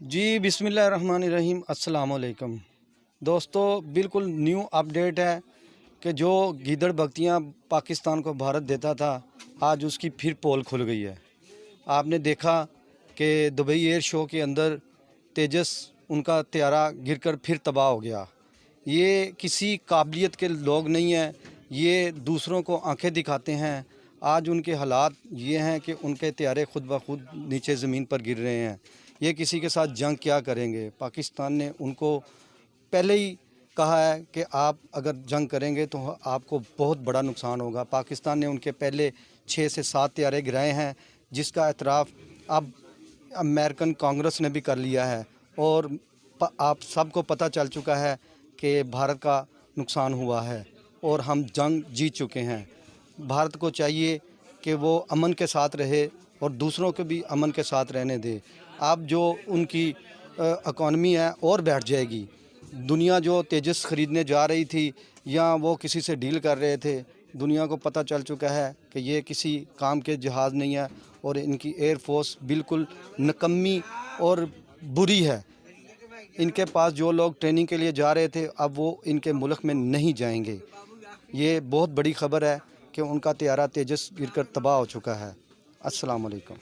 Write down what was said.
جی बिस्मिल्लाहिर्रहमानिर्रहीम अस्सलाम वालेकुम दोस्तों। बिल्कुल न्यू अपडेट है कि जो गीदड़ बख्तियाँ पाकिस्तान को भारत देता था, आज उसकी फिर पोल खुल गई है। आपने देखा कि दुबई एयर शो के अंदर तेजस उनका त्यारा गिरकर फिर तबाह हो गया। ये किसी काबिलियत के लोग नहीं हैं, ये दूसरों को आंखें दिखाते हैं। आज उनके हालात ये हैं कि उनके त्यारे खुद ब खुद नीचे ज़मीन पर गिर रहे हैं। ये किसी के साथ जंग क्या करेंगे। पाकिस्तान ने उनको पहले ही कहा है कि आप अगर जंग करेंगे तो आपको बहुत बड़ा नुकसान होगा। पाकिस्तान ने उनके पहले 6 से 7 त्यारे गिराए हैं, जिसका एतराफ़ अब अमेरिकन कांग्रेस ने भी कर लिया है और आप सबको पता चल चुका है कि भारत का नुकसान हुआ है और हम जंग जीत चुके हैं। भारत को चाहिए कि वो अमन के साथ रहे और दूसरों को भी अमन के साथ रहने दे। अब जो उनकी इकॉनमी है और बढ़ जाएगी। दुनिया जो तेजस ख़रीदने जा रही थी या वो किसी से डील कर रहे थे, दुनिया को पता चल चुका है कि ये किसी काम के जहाज़ नहीं है और इनकी एयर फोर्स बिल्कुल निकम्मी और बुरी है। इनके पास जो लोग ट्रेनिंग के लिए जा रहे थे, अब वो इनके मुल्क में नहीं जाएंगे। ये बहुत बड़ी ख़बर है कि उनका त्यारा तेजस गिरकर तबाह हो चुका है। अस्सलाम वालेकुम।